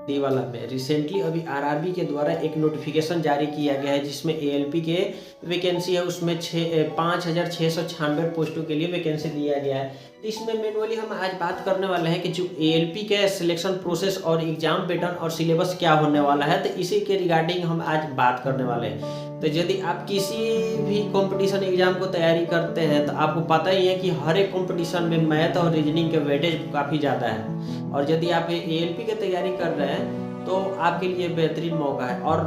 D वाला में recently अभी आरआरबी के द्वारा एक नोटिफिकेशन जारी किया गया है जिसमें एएलपी के वैकेंसी है, उसमें 5,696 पोस्टों के लिए वैकेंसी दिया गया है। तो इसमें मैनुअली हम आज बात करने वाले हैं कि जो एएलपी के सिलेक्शन प्रोसेस और एग्जाम पैटर्न और सिलेबस क्या होने वाला है, तो इसी के रिगार्डिंग हम आज बात करने वाले हैं। तो यदि आप किसी भी कंपटीशन एग्जाम को तैयारी करते हैं तो आपको पता ही है कि हर एक कंपटीशन में मैथ और रीजनिंग के वेटेज काफ़ी ज़्यादा है, और यदि आप एएलपी की तैयारी कर रहे हैं तो आपके लिए बेहतरीन मौका है। और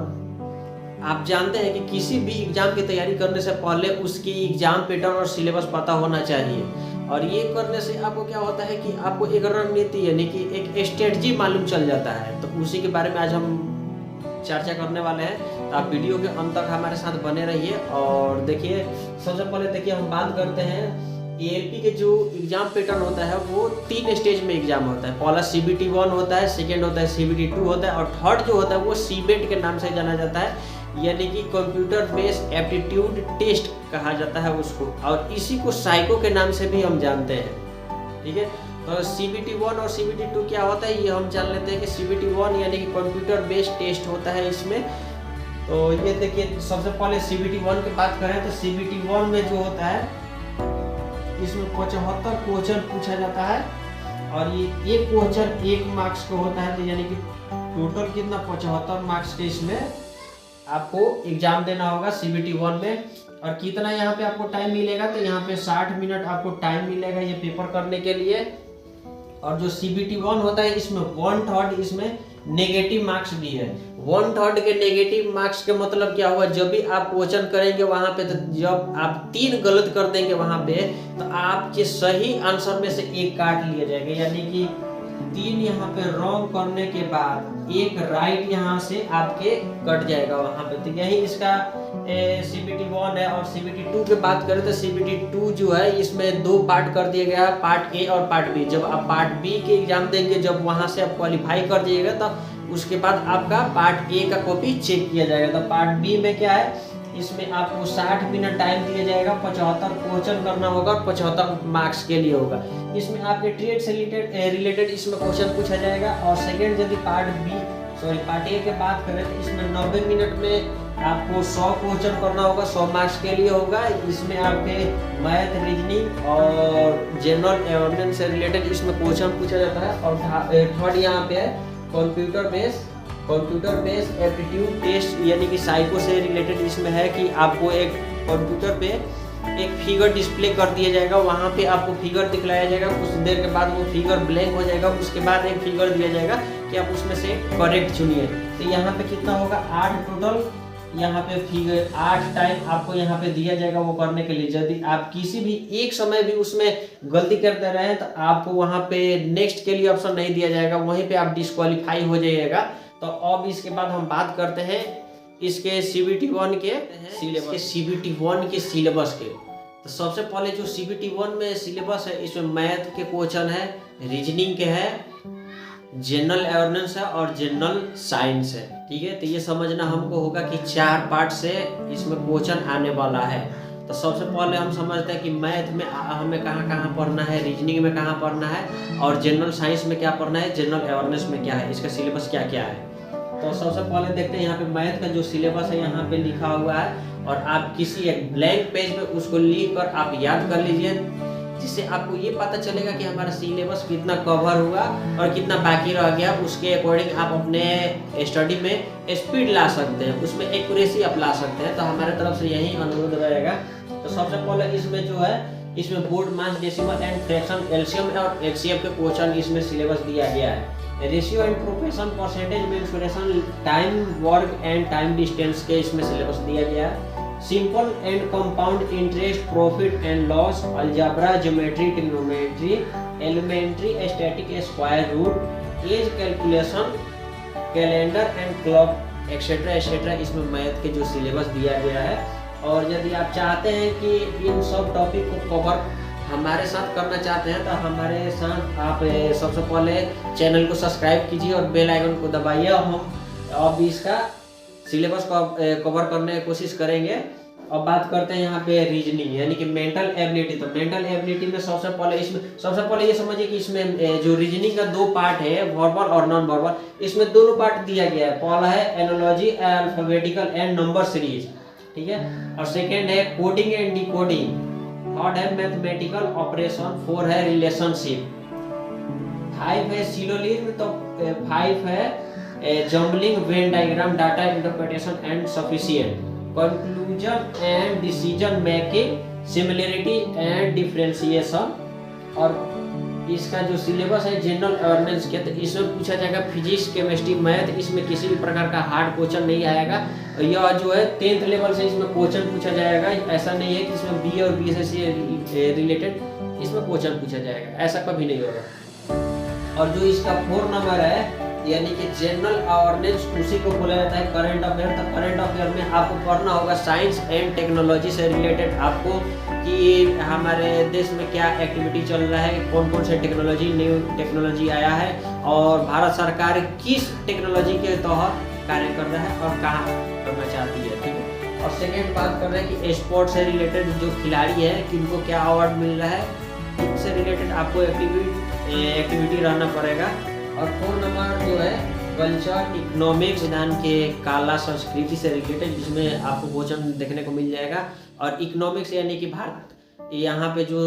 आप जानते हैं कि किसी भी एग्जाम की तैयारी करने से पहले उसकी एग्जाम पैटर्न और सिलेबस पता होना चाहिए, और ये करने से आपको क्या होता है कि आपको एक रणनीति यानी कि एक स्ट्रेटजी मालूम चल जाता है। तो उसी के बारे में आज हम चर्चा करने वाले हैं, तो आप वीडियो के अंत तक हमारे साथ बने रहिए। और देखिए, सबसे पहले देखिए हम बात करते हैं एएलपी के जो एग्जाम पैटर्न होता है वो 3 स्टेज में एग्जाम होता है। पहला CBT 1 होता है, सेकेंड होता है CBT 2 होता है, और थर्ड जो होता है वो CBET के नाम से जाना जाता है, यानी कि कंप्यूटर बेस्ड एप्टीट्यूड टेस्ट कहा जाता है उसको, और इसी को साइको के नाम से भी हम जानते हैं। ठीक है, तो CBT 1 और CBT 2 क्या होता है ये हम जान लेते हैं कि CBT 1 यानी कि कंप्यूटर बेस्ड टेस्ट होता है इसमें। तो ये देखिए, सबसे पहले CBT 1 की बात करें तो CBT 1 में जो होता है इसमें 75 क्वेश्चन पूछा जाता है, और ये एक क्वेश्चन 1 मार्क्स का होता है, तो यानी कि टोटल कितना 75 मार्क्स के इसमें आपको एग्जाम देना होगा CBT 1 में। और कितना यहाँ पे आपको टाइम मिलेगा, तो यहाँ पे 60 मिनट आपको टाइम मिलेगा ये पेपर करने के लिए। और जो CBT 1 होता है इसमें 1/3 इसमें नेगेटिव मार्क्स भी है। 1/3 के नेगेटिव मार्क्स के मतलब क्या हुआ, जब भी आप क्वेश्चन करेंगे वहां पे, तो जब आप 3 गलत कर देंगे वहां पे, तो आपके सही आंसर में से 1 काट लिया जाएगा, यानी कि 3 यहाँ पे रॉन्ग करने के बाद 1 राइट यहाँ से आपके कट जाएगा वहां पे। तो यही इसका CBT 1 है। और CBT 2 की बात करें तो CBT 2 जो है इसमें 2 पार्ट कर दिया गया है, पार्ट ए और पार्ट बी। जब आप पार्ट बी के एग्जाम देंगे, जब वहां से आप क्वालिफाई कर दिएगा, तब उसके बाद आपका पार्ट ए का कॉपी चेक किया जाएगा। तो पार्ट बी में क्या है, इसमें आपको 60 मिनट टाइम दिया जाएगा, 75 क्वेश्चन करना होगा और 75 मार्क्स के लिए होगा। इसमें आपके ट्रेड से रिलेटेड इसमें क्वेश्चन पूछा जाएगा। और सेकेंड यदि पार्ट ए की बात करें तो इसमें 90 मिनट में आपको 100 क्वेश्चन करना होगा, 100 मार्क्स के लिए होगा। इसमें आपके मैथ, रीजनिंग और जनरल अवेयरनेस से रिलेटेड इसमें क्वेश्चन पूछा जाता है। और थर्ड यहाँ पे है कंप्यूटर बेस्ड एप्टीट्यूड टेस्ट, यानी कि साइको से रिलेटेड इसमें है कि आपको एक कंप्यूटर पे एक फिगर डिस्प्ले कर दिया जाएगा, वहाँ पे आपको फिगर दिखलाया जाएगा, कुछ देर के बाद वो फिगर ब्लैंक हो जाएगा, उसके बाद एक फिगर दिया जाएगा कि आप उसमें से करेक्ट चुनिए। तो यहाँ पे कितना होगा, 8 टोटल यहाँ पे फिगर 8 टाइम आपको यहाँ पे दिया जाएगा वो करने के लिए। यदि आप किसी भी एक समय भी उसमें गलती करते रहे तो आपको वहाँ पे नेक्स्ट के लिए ऑप्शन नहीं दिया जाएगा, वहीं पे आप डिस्क्वालीफाई हो जाइएगा। तो अब इसके बाद हम बात करते हैं इसके CBT 1 के सिलेबस, CBT 1 के सिलेबस के। तो सबसे पहले जो CBT 1 में सिलेबस है, इसमें मैथ के क्वेश्चन है, रीजनिंग के है, जनरल अवेयरनेस है और जनरल साइंस है। ठीक है, तो ये समझना हमको होगा कि 4 पार्ट से इसमें क्वेश्चन आने वाला है। तो सबसे पहले हम समझते हैं कि मैथ में हमें कहाँ पढ़ना है, रीजनिंग में कहाँ पढ़ना है, और जनरल साइंस में क्या पढ़ना है, जनरल अवेयरनेस में क्या है, इसका सिलेबस क्या क्या है। तो सबसे पहले देखते हैं यहाँ पे मैथ का जो सिलेबस है यहाँ पे लिखा हुआ है, और आप किसी एक ब्लैंक पेज पे उसको लिख कर आप याद कर लीजिए, जिससे आपको ये पता चलेगा कि हमारा सिलेबस कितना कवर हुआ और कितना बाकी रह गया। उसके अकॉर्डिंग आप अपने स्टडी में स्पीड ला सकते हैं, उसमें एक्यूरेसी आप ला सकते हैं। तो हमारे तरफ से यही अनुरोध रहेगा। तो सबसे पहले इसमें जो है, इसमें BODMAS, decimal and fraction, LCM और एचसीएफ के क्वेश्चन इसमें सिलेबस दिया गया है। Ratio and proportion, percentage, mensuration, time work and time distance के इसमें सिलेबस दिया गया है। Simple and compound interest, profit and loss, algebra, geometry, trigonometry, elementary, static, square root, age calculation, calendar and clock etcetera etcetera इसमें math के जो syllabus दिया गया है। और यदि आप चाहते हैं कि इन सब टॉपिक को कवर हमारे साथ करना चाहते हैं, तो हमारे साथ आप सबसे पहले चैनल को सब्सक्राइब कीजिए और बेल आइकन को दबाइए। हम अब इसका सिलेबस को कवर करने की कोशिश करेंगे। अब बात करते हैं यहाँ पे रीजनिंग यानी कि मेंटल एबिलिटी। तो मेंटल एबिलिटी में सबसे पहले ये समझिए कि इसमें जो रीजनिंग का दो पार्ट है, वर्बल और नॉन वर्बल, इसमें दोनों पार्ट दिया गया है। पहला है analogy, alphabetical and number series, ठीक है, और सेकेंड है कोडिंग एंड डिकोडिंग, थर्ड है मैथमेटिकल ऑपरेशन, फोर है रिलेशनशिप, 5 है सिलोजिज्म, तो 5 है jumbling, Venn diagram, data interpretation and sufficient, conclusion and decision making, similarity and differentiation. और इसका जो सिलेबस है जनरल अवेयरनेस के, तो इसमें पूछा जाएगा फिजिक्स, केमिस्ट्री, मैथ, इसमें किसी भी प्रकार का हार्ड क्वेश्चन नहीं आएगा। यह जो है 10th लेवल से इसमें क्वेश्चन पूछा जाएगा, ऐसा नहीं है कि इसमें बी और बीएससी रिलेटेड इसमें क्वेश्चन पूछा जाएगा, ऐसा कभी नहीं होगा। और जो इसका 4 नंबर है यानी कि जनरल अवेयरनेस, उसी को बोला जाता है करंट अफेयर। तो करंट अफेयर में आपको पढ़ना होगा साइंस एंड टेक्नोलॉजी से रिलेटेड, आपको कि हमारे देश में क्या एक्टिविटी चल रहा है, कौन कौन से न्यू टेक्नोलॉजी आया है, और भारत सरकार किस टेक्नोलॉजी के तहत कार्य कर रहा है और कहाँ करना चाहती है, ठीक है। और सेकेंड बात कर रहे हैं कि स्पोर्ट्स से रिलेटेड जो खिलाड़ी है किनको क्या अवार्ड मिल रहा है, इनसे रिलेटेड आपको एक्टिविटी रहना पड़ेगा। और 4 नंबर जो है कल्चर, इकोनॉमिक्स, विधान के कला संस्कृति से रिलेटेड, जिसमें आपको क्वेश्चन देखने को मिल जाएगा। और इकोनॉमिक्स यानी कि भारत, यहाँ पे जो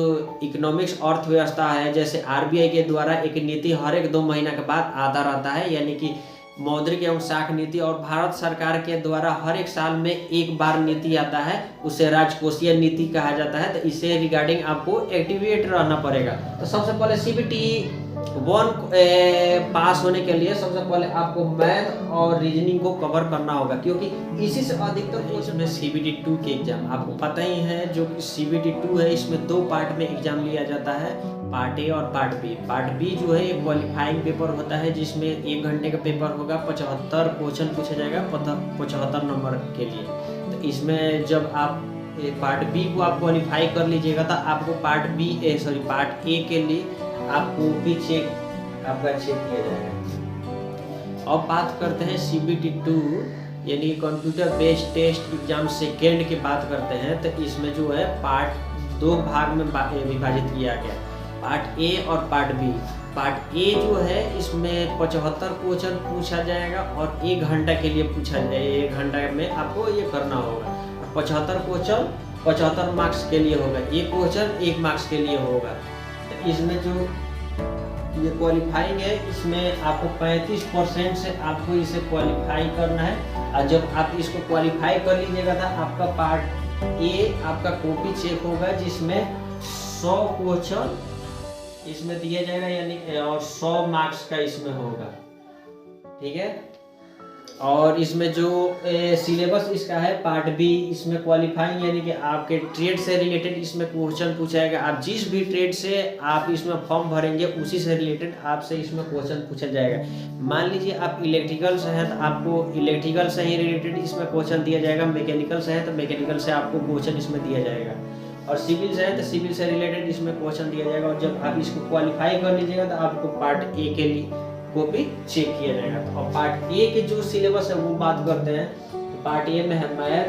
इकोनॉमिक्स अर्थव्यवस्था है, जैसे आरबीआई के द्वारा एक नीति हर एक 2 महीना के बाद आता रहता है, यानी कि मौद्रिक एवं साख नीति, और भारत सरकार के द्वारा हर एक साल में एक बार नीति आता है, उसे राजकोषीय नीति कहा जाता है। तो इससे रिगार्डिंग आपको एक्टिवेट रहना पड़ेगा। तो सबसे पहले CBT 1 पास होने के लिए सबसे पहले आपको मैथ और रीजनिंग को कवर करना होगा, क्योंकि इसी से अधिकतर क्वेश्चन में CBT 2 के एग्जाम आपको पता ही है। जो कि CBT 2 है, इसमें 2 पार्ट में एग्जाम लिया जाता है, पार्ट ए और पार्ट बी। पार्ट बी जो है एक क्वालिफाइंग पेपर होता है, जिसमें 1 घंटे का पेपर होगा, 75 क्वेश्चन पूछा जाएगा 75 नंबर के लिए। तो इसमें जब आप पार्ट बी को आप क्वालिफाई कर लीजिएगा, तो आपको पार्ट ए के लिए आपको भी आपका चेक किया जाएगा। अब बात करते हैं CBT 2 यानी computer based test exam second की बात करते हैं। तो इसमें जो है पार्ट 2 भाग में विभाजित किया गया, पार्ट ए और पार्ट बी। पार्ट ए जो है इसमें 75 क्वेश्चन पूछा जाएगा और 1 घंटा के लिए पूछा जाएगा, 1 घंटा में आपको ये करना होगा। 75 क्वेश्चन 75 मार्क्स के लिए होगा, 1 क्वेश्चन 1 मार्क्स के लिए होगा। इसमें जो ये क्वालिफाइंग है, इसमें आपको 35% से आपको इसे क्वालिफाई करना है। और जब आप इसको क्वालिफाई कर लीजिएगा तो आपका पार्ट ए आपका कॉपी चेक होगा, जिसमें 100 क्वेश्चन इसमें दिया जाएगा, यानी और 100 मार्क्स का इसमें होगा, ठीक है। और इसमें जो सिलेबस इसका है पार्ट बी, इसमें क्वालिफाइंग यानी कि आपके ट्रेड से रिलेटेड इसमें क्वेश्चन पूछा जाएगा। आप जिस भी ट्रेड से आप इसमें फॉर्म भरेंगे उसी से रिलेटेड आपसे इसमें क्वेश्चन पूछा जाएगा। मान लीजिए आप इलेक्ट्रिकल से हैं तो आपको इलेक्ट्रिकल से ही रिलेटेड इसमें क्वेश्चन दिया जाएगा, मैकेनिकल से है तो मैकेनिकल से आपको क्वेश्चन इसमें दिया जाएगा, और सिविल से है तो सिविल से रिलेटेड इसमें क्वेश्चन दिया जाएगा। और जब आप इसको क्वालिफाई कर लीजिएगा तो आपको पार्ट ए के लिए कॉपी चेक किया जाएगा। तो अब पार्ट ए के जो सिलेबस है वो बात करते हैं। तो पार्ट ए में है math,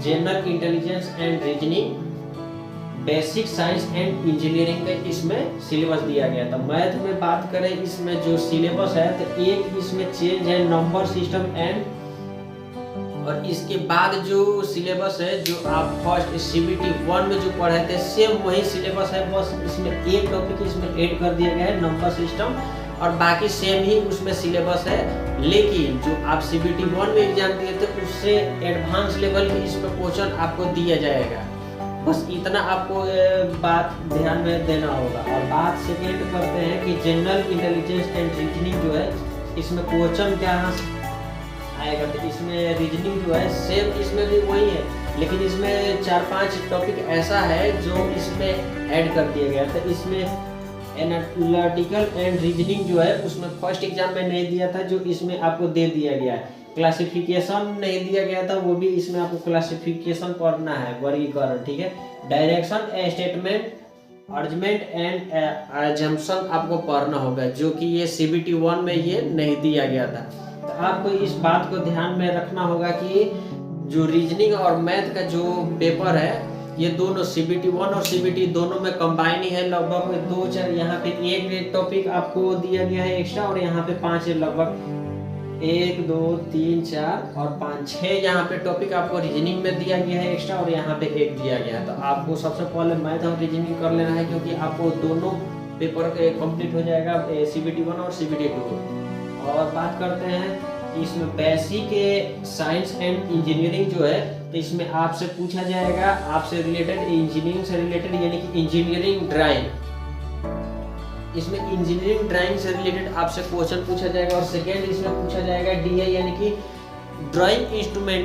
general intelligence and reasoning, basic science and engineering का इसमें सिलेबस दिया गया। तो मैथ में बात करें, इसमें जो सिलेबस है तो एक इसमें चेंज है नंबर सिस्टम एंड, और इसके बाद जो सिलेबस है जो आप फर्स्ट CBT 1 में जो पढ़े थे सेम वही सिलेबस है, बस इसमें एक टॉपिक इसमें ऐड कर दिया गया है नंबर सिस्टम, और बाकी सेम ही उसमें सिलेबस है। लेकिन जो आप CBT 1 में एग्जाम दिए थे उससे एडवांस लेवल की इसमें क्वेश्चन आपको दिया जाएगा, बस इतना आपको बात ध्यान में देना होगा। और बात सेकेंड करते हैं कि जनरल इंटेलिजेंस एंड रीजनिंग जो है इसमें क्वेश्चन क्या आएगा। तो इसमें रीजनिंग जो है सेम इसमें भी वही है, लेकिन इसमें 4-5 टॉपिक ऐसा है जो इसमें ऐड कर दिया गया। तो इसमें एनालिटिकल एंड रीजनिंग जो है उसमें फर्स्ट एग्जाम में नहीं दिया था, जो इसमें आपको दे दिया गया है। क्लासिफिकेशन नहीं दिया गया था, वो भी इसमें आपको क्लासिफिकेशन पढ़ना है, वर्गीकरण, ठीक है। डायरेक्शन, स्टेटमेंट, अर्जमेंट एंड अजम्पशन आपको पढ़ना होगा, जो कि ये CBT 1 में ये नहीं दिया गया था। तो आपको इस बात को ध्यान में रखना होगा कि जो रीजनिंग और मैथ का जो पेपर है ये दोनों CBT 1 और CBT दोनों में कंबाइन ही है। लगभग 2-4 यहाँ पे एक टॉपिक आपको दिया गया है एक्स्ट्रा और यहाँ पे 5 लगभग 1 2 3 4 और 5 6 यहाँ पे टॉपिक आपको रीजनिंग में दिया गया है एक्स्ट्रा और यहाँ पे एक दिया गया है। तो आपको सबसे पहले मैथ और रीजनिंग कर लेना है क्योंकि आपको दोनों पेपर कंप्लीट हो जाएगा CBT 1 और CBT 2। और बात करते हैं कि इसमें बेसिक साइंस एंड इंजीनियरिंग जो है तो इसमें आपसे पूछा जाएगा आपसे रिलेटेड इंजीनियरिंग से रिलेटेड यानी कि इंजीनियरिंग ड्राइंग। इसमें इंजीनियरिंग ड्राइंग से रिलेटेड आपसे क्वेश्चन पूछा जाएगा। और सेकेंड इसमें पूछा जाएगा DI यानी कि ड्राइंग इंस्ट्रूमेंट